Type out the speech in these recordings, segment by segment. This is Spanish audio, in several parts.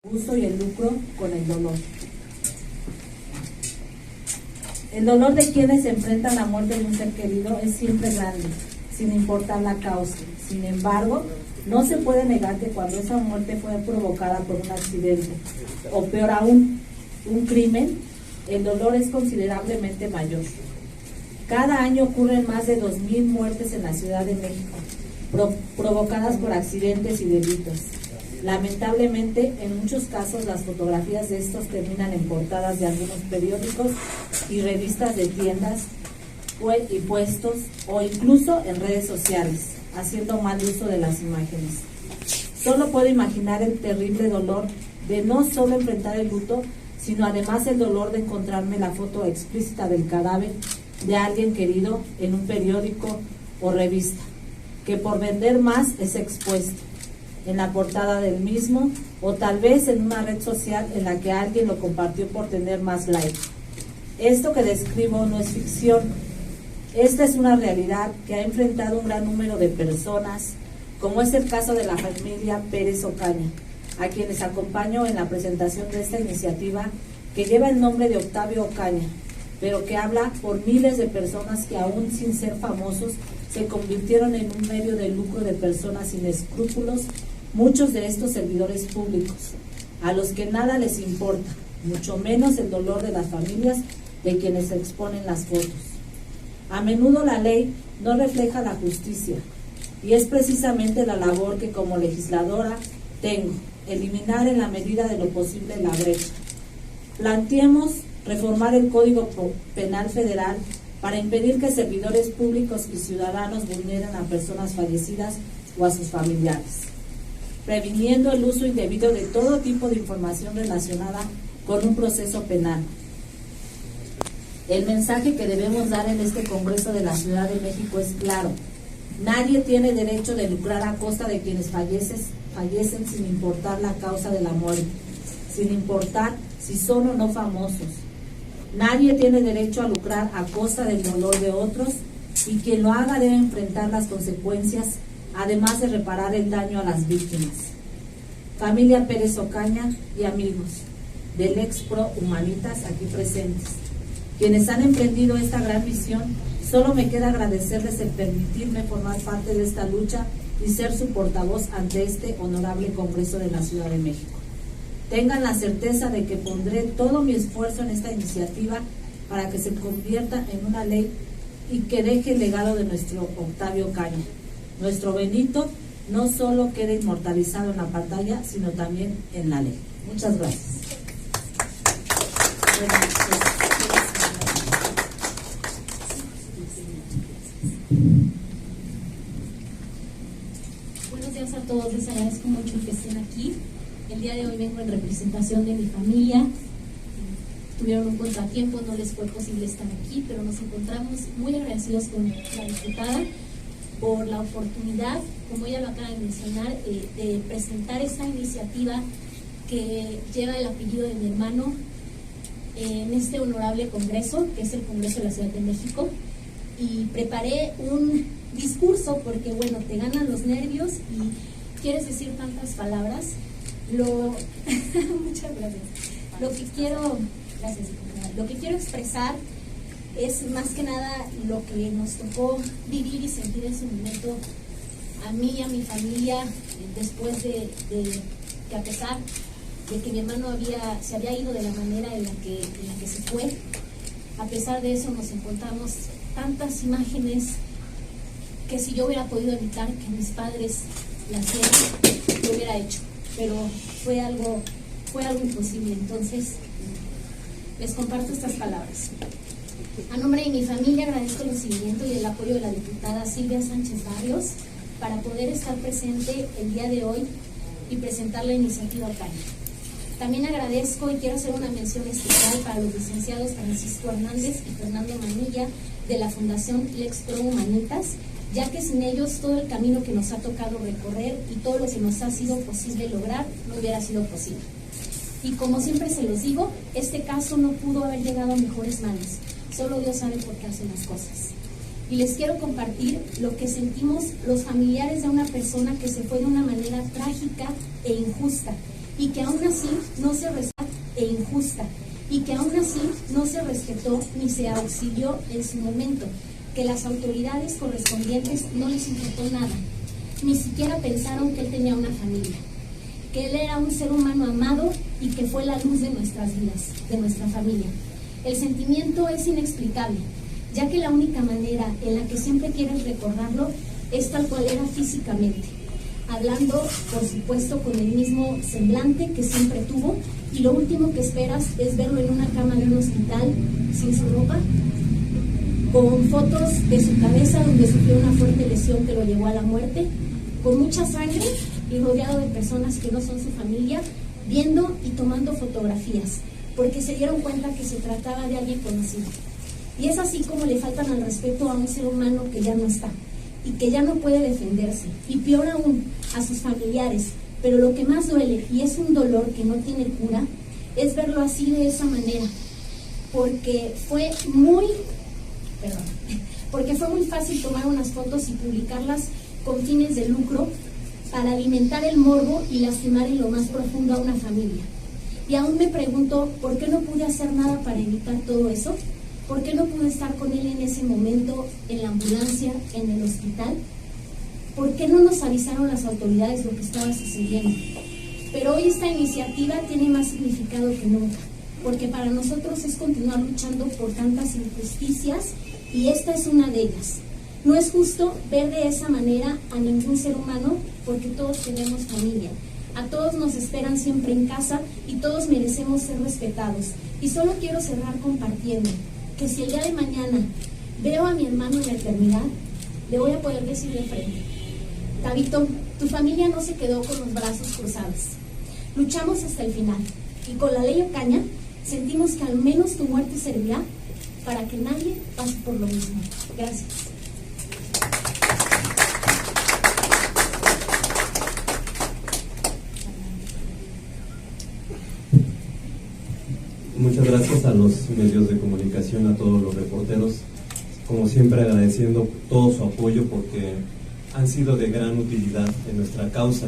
gusto y el lucro con el dolor. El dolor de quienes se enfrentan a la muerte de un ser querido es siempre grande, sin importar la causa. Sin embargo, no se puede negar que cuando esa muerte fue provocada por un accidente, o peor aún, un crimen, el dolor es considerablemente mayor. Cada año ocurren más de 2,000 muertes en la Ciudad de México, provocadas por accidentes y delitos. Lamentablemente, en muchos casos las fotografías de estos terminan en portadas de algunos periódicos y revistas de tiendas y puestos, o incluso en redes sociales, haciendo mal uso de las imágenes. Solo puedo imaginar el terrible dolor de no solo enfrentar el luto, sino además el dolor de encontrarme la foto explícita del cadáver de alguien querido en un periódico o revista, que por vender más es expuesto en la portada del mismo, o tal vez en una red social en la que alguien lo compartió por tener más likes. Esto que describo no es ficción. Esta es una realidad que ha enfrentado un gran número de personas, como es el caso de la familia Pérez Ocaña, a quienes acompaño en la presentación de esta iniciativa que lleva el nombre de Octavio Ocaña, pero que habla por miles de personas que aún sin ser famosos se convirtieron en un medio de lucro de personas sin escrúpulos, muchos de estos servidores públicos, a los que nada les importa, mucho menos el dolor de las familias de quienes exponen las fotos. A menudo la ley no refleja la justicia, y es precisamente la labor que como legisladora tengo, eliminar en la medida de lo posible la brecha. Planteemos reformar el Código Penal Federal para impedir que servidores públicos y ciudadanos vulneren a personas fallecidas o a sus familiares, previniendo el uso indebido de todo tipo de información relacionada con un proceso penal. El mensaje que debemos dar en este Congreso de la Ciudad de México es claro: nadie tiene derecho de lucrar a costa de quienes fallecen sin importar la causa de la muerte, sin importar si son o no famosos. Nadie tiene derecho a lucrar a costa del dolor de otros, y quien lo haga debe enfrentar las consecuencias, además de reparar el daño a las víctimas. Familia Pérez Ocaña y amigos del ex Pro Humanitas aquí presentes, quienes han emprendido esta gran misión, solo me queda agradecerles el permitirme formar parte de esta lucha y ser su portavoz ante este honorable Congreso de la Ciudad de México. Tengan la certeza de que pondré todo mi esfuerzo en esta iniciativa para que se convierta en una ley y que deje el legado de nuestro Octavio Ocaña. Nuestro Benito no solo quede inmortalizado en la pantalla, sino también en la ley. Muchas gracias. Buenos días a todos, les agradezco mucho que estén aquí. El día de hoy vengo en representación de mi familia. Tuvieron un contratiempo, no les fue posible estar aquí, pero nos encontramos muy agradecidos con la diputada por la oportunidad, como ella lo acaba de mencionar, de presentar esta iniciativa que lleva el apellido de mi hermano en este honorable congreso, que es el Congreso de la Ciudad de México. Y preparé un discurso porque, bueno, te ganan los nervios y quieres decir tantas palabras. Muchas gracias. Lo que quiero expresar es más que nada lo que nos tocó vivir y sentir en su momento a mí y a mi familia, después de que, a pesar de que mi hermano se había ido de la manera en la que se fue, a pesar de eso nos encontramos tantas imágenes que si yo hubiera podido evitar que mis padres las vieran, lo hubiera hecho, pero fue algo imposible. Entonces les comparto estas palabras. A nombre de mi familia agradezco el seguimiento y el apoyo de la diputada Silvia Sánchez Barrios para poder estar presente el día de hoy y presentar la iniciativa Ocaña. También agradezco y quiero hacer una mención especial para los licenciados Francisco Hernández y Fernando Manilla de la Fundación Lex Pro Humanitas, ya que sin ellos todo el camino que nos ha tocado recorrer y todo lo que nos ha sido posible lograr no hubiera sido posible. Y como siempre se los digo, este caso no pudo haber llegado a mejores manos. Solo Dios sabe por qué hace las cosas. Y les quiero compartir lo que sentimos los familiares de una persona que se fue de una manera trágica e injusta, y que aún así no se respetó e injusta, y que aún así no se respetó ni se auxilió en su momento, que las autoridades correspondientes no les importó nada, ni siquiera pensaron que él tenía una familia, que él era un ser humano amado y que fue la luz de nuestras vidas, de nuestra familia. El sentimiento es inexplicable, ya que la única manera en la que siempre quieres recordarlo es tal cual era físicamente, hablando, por supuesto, con el mismo semblante que siempre tuvo, y lo último que esperas es verlo en una cama de un hospital sin su ropa, con fotos de su cabeza donde sufrió una fuerte lesión que lo llevó a la muerte, con mucha sangre y rodeado de personas que no son su familia, viendo y tomando fotografías, porque se dieron cuenta que se trataba de alguien conocido. Y es así como le faltan al respeto a un ser humano que ya no está y que ya no puede defenderse, y peor aún, a sus familiares. Pero lo que más duele, y es un dolor que no tiene cura, es verlo así, de esa manera, porque fue muy fácil tomar unas fotos y publicarlas con fines de lucro para alimentar el morbo y lastimar en lo más profundo a una familia. Y aún me pregunto, ¿por qué no pude hacer nada para evitar todo eso? ¿Por qué no pude estar con él en ese momento, en la ambulancia, en el hospital? ¿Por qué no nos avisaron las autoridades lo que estaba sucediendo? Pero hoy esta iniciativa tiene más significado que nunca, porque para nosotros es continuar luchando por tantas injusticias, y esta es una de ellas. No es justo ver de esa manera a ningún ser humano, porque todos tenemos familia. A todos nos esperan siempre en casa y todos merecemos ser respetados. Y solo quiero cerrar compartiendo que si el día de mañana veo a mi hermano en la eternidad, le voy a poder decir de frente: Tabito, tu familia no se quedó con los brazos cruzados. Luchamos hasta el final, y con la ley Ocaña sentimos que al menos tu muerte servirá para que nadie pase por lo mismo. Gracias. Muchas gracias a los medios de comunicación, a todos los reporteros, como siempre agradeciendo todo su apoyo, porque han sido de gran utilidad en nuestra causa.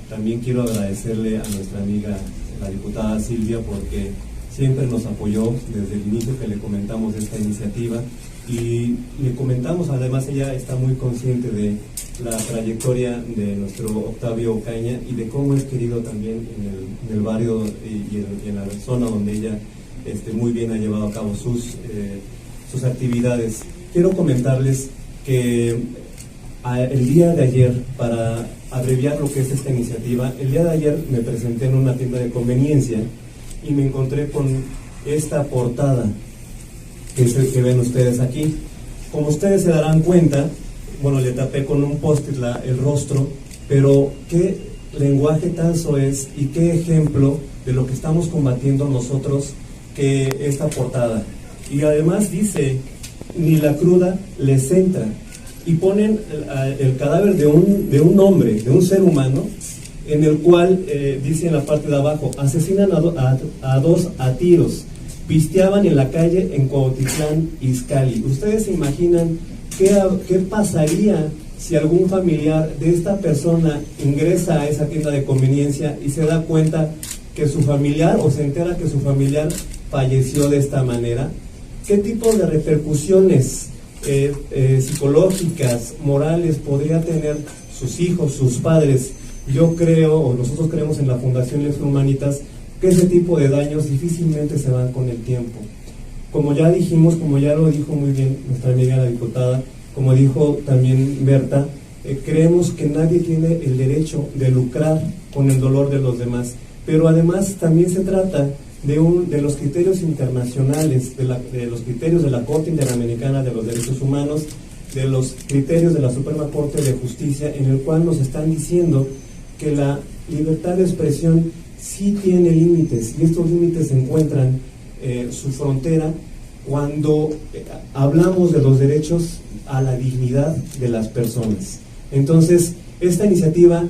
También quiero agradecerle a nuestra amiga, la diputada Silvia, porque siempre nos apoyó desde el inicio que le comentamos de esta iniciativa, y le comentamos, además ella está muy consciente de la trayectoria de nuestro Octavio Ocaña y de cómo es querido también en el barrio y en la zona donde ella muy bien ha llevado a cabo sus actividades. Quiero comentarles que el día de ayer, para abreviar lo que es esta iniciativa, el día de ayer me presenté en una tienda de conveniencia y me encontré con esta portada, que es el que ven ustedes aquí. Como ustedes se darán cuenta, bueno, le tapé con un post-it el rostro, pero qué lenguaje tan soez y qué ejemplo de lo que estamos combatiendo nosotros que esta portada. Y además dice: ni la cruda les entra. Y ponen el cadáver de un hombre, de un ser humano, en el cual dice en la parte de abajo: asesinan a dos a tiros, pisteaban en la calle en Cuautitlán Izcalli. ¿Ustedes se imaginan qué pasaría si algún familiar de esta persona ingresa a esa tienda de conveniencia y se da cuenta que su familiar, o se entera que su familiar falleció de esta manera? ¿Qué tipo de repercusiones psicológicas, morales podría tener sus hijos, sus padres? Yo creo, o nosotros creemos en la Fundación Lex Humanitas, que ese tipo de daños difícilmente se van con el tiempo. Como ya dijimos, como ya lo dijo muy bien nuestra amiga la diputada, como dijo también Berta, creemos que nadie tiene el derecho de lucrar con el dolor de los demás, pero además también se trata de los criterios internacionales, de los criterios de la Corte Interamericana de los Derechos Humanos, de los criterios de la Suprema Corte de Justicia, en el cual nos están diciendo que la libertad de expresión sí tiene límites, y estos límites encuentran su frontera cuando hablamos de los derechos a la dignidad de las personas. Entonces, esta iniciativa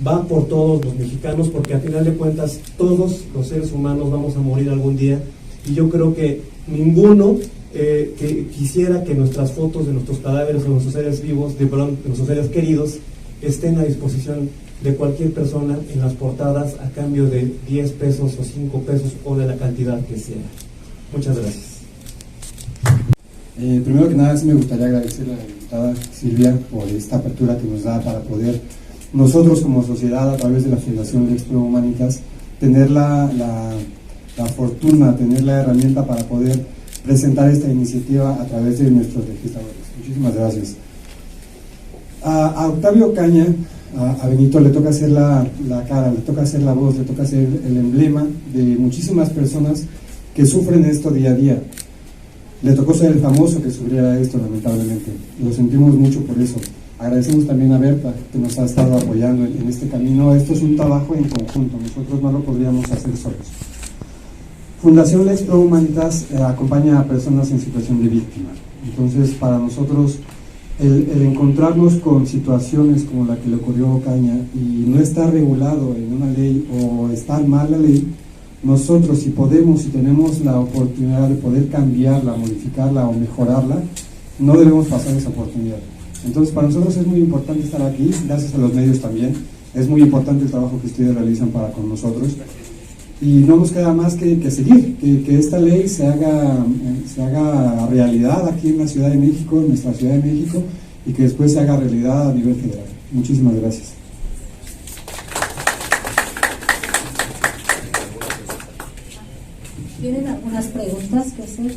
va por todos los mexicanos, porque al final de cuentas todos los seres humanos vamos a morir algún día, y yo creo que ninguno que quisiera que nuestras fotos de nuestros cadáveres o nuestros seres vivos, de nuestros seres queridos, estén a disposición de cualquier persona en las portadas a cambio de 10 pesos o 5 pesos o de la cantidad que sea. Muchas gracias. Primero que nada, sí me gustaría agradecer a la diputada Silvia por esta apertura que nos da para poder nosotros como sociedad, a través de la Fundación Lex Pro Humanitas, tener la fortuna, tener la herramienta para poder presentar esta iniciativa a través de nuestros legisladores. Muchísimas gracias. A Octavio Caña, a Benito le toca hacer la cara, le toca hacer la voz, le toca hacer el emblema de muchísimas personas que sufren esto día a día. Le tocó ser el famoso que sufriera esto, lamentablemente. Lo sentimos mucho por eso. Agradecemos también a Berta, que nos ha estado apoyando en este camino. Esto es un trabajo en conjunto, nosotros no lo podríamos hacer solos. Fundación Lex Pro Humanitas acompaña a personas en situación de víctima. Entonces, para nosotros, el encontrarnos con situaciones como la que le ocurrió a Ocaña y no estar regulado en una ley o estar mal la ley, nosotros, si podemos, si tenemos la oportunidad de poder cambiarla, modificarla o mejorarla, no debemos pasar esa oportunidad. Entonces, para nosotros es muy importante estar aquí, gracias a los medios también. Es muy importante el trabajo que ustedes realizan para con nosotros. Y no nos queda más que seguir, que esta ley se haga realidad aquí en la Ciudad de México, en nuestra Ciudad de México, y que después se haga realidad a nivel federal. Muchísimas gracias. ¿Tienen algunas preguntas que hacer?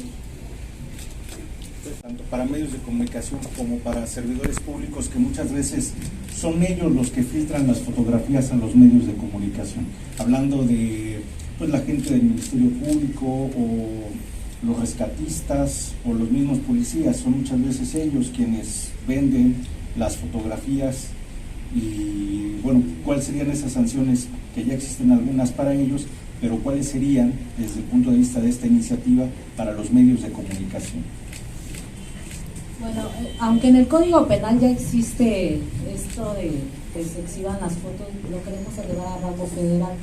Tanto para medios de comunicación como para servidores públicos, que muchas veces son ellos los que filtran las fotografías a los medios de comunicación, hablando de la gente del Ministerio Público o los rescatistas o los mismos policías. Son muchas veces ellos quienes venden las fotografías. Y bueno, ¿cuáles serían esas sanciones? Que ya existen algunas para ellos, pero ¿cuáles serían desde el punto de vista de esta iniciativa para los medios de comunicación? Bueno, aunque en el Código Penal ya existe esto de que se exhiban las fotos, lo queremos elevar a rango federal,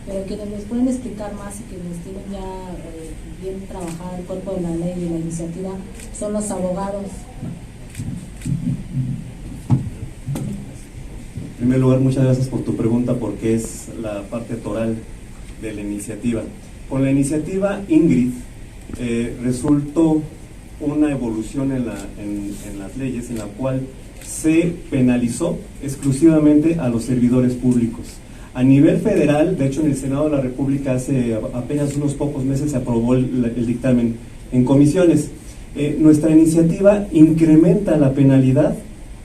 pero quienes les pueden explicar más y quienes tienen ya bien trabajado el cuerpo de la ley y la iniciativa son los abogados. En primer lugar, muchas gracias por tu pregunta, porque es la parte toral de la iniciativa. Con la iniciativa Ingrid resultó una evolución en las leyes en la cual se penalizó exclusivamente a los servidores públicos. A nivel federal, de hecho en el Senado de la República hace apenas unos pocos meses se aprobó el dictamen en comisiones. Nuestra iniciativa incrementa la penalidad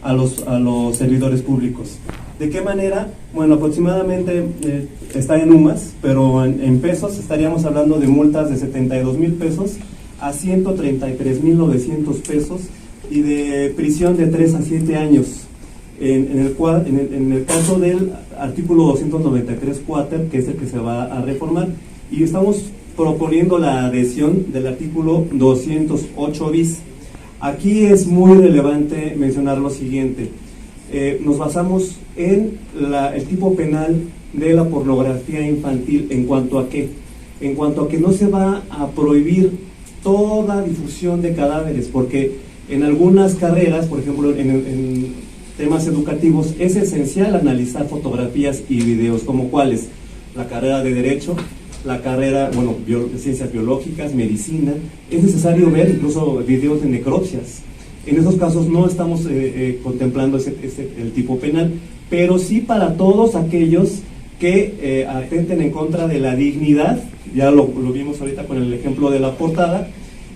a los servidores públicos. ¿De qué manera? Bueno, aproximadamente está en UMAS, pero en pesos estaríamos hablando de multas de 72,000 pesos a 133,900 pesos y de prisión de 3 a 7 años. En el caso del artículo 293 cuater, que es el que se va a reformar, y estamos proponiendo la adhesión del artículo 208 bis. Aquí es muy relevante mencionar lo siguiente. Nos basamos en el tipo penal de la pornografía infantil. ¿En cuanto a qué? En cuanto a que no se va a prohibir toda difusión de cadáveres, porque en algunas carreras, por ejemplo en temas educativos, es esencial analizar fotografías y videos, como cuáles: la carrera de Derecho, la carrera, ciencias biológicas, medicina. Es necesario ver incluso videos de necropsias. En esos casos no estamos contemplando el tipo penal, pero sí para todos aquellos que atenten en contra de la dignidad. Ya lo vimos ahorita con el ejemplo de la portada,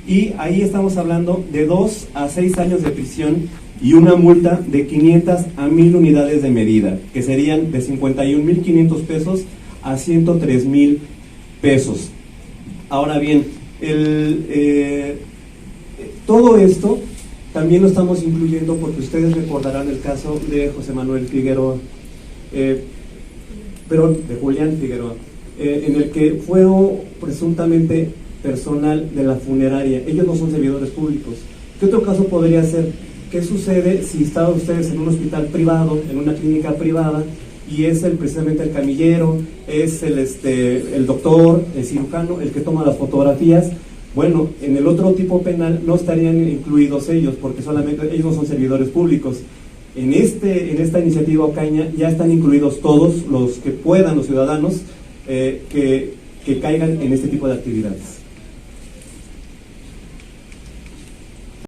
y ahí estamos hablando de 2 a 6 años de prisión y una multa de 500 a 1,000 unidades de medida, que serían de 51,500 pesos a 103,000 pesos. Ahora bien, todo esto también lo estamos incluyendo porque ustedes recordarán el caso de José Manuel Figueroa, de Julián Figueroa, en el que fue presuntamente personal de la funeraria. Ellos no son servidores públicos. ¿Qué otro caso podría ser? ¿Qué sucede si están ustedes en un hospital privado, en una clínica privada, y es precisamente el camillero, es el doctor, el cirujano, el que toma las fotografías? Bueno, en el otro tipo penal no estarían incluidos ellos, porque solamente ellos no son servidores públicos. en esta iniciativa Ocaña ya están incluidos todos los que puedan, los ciudadanos que caigan en este tipo de actividades.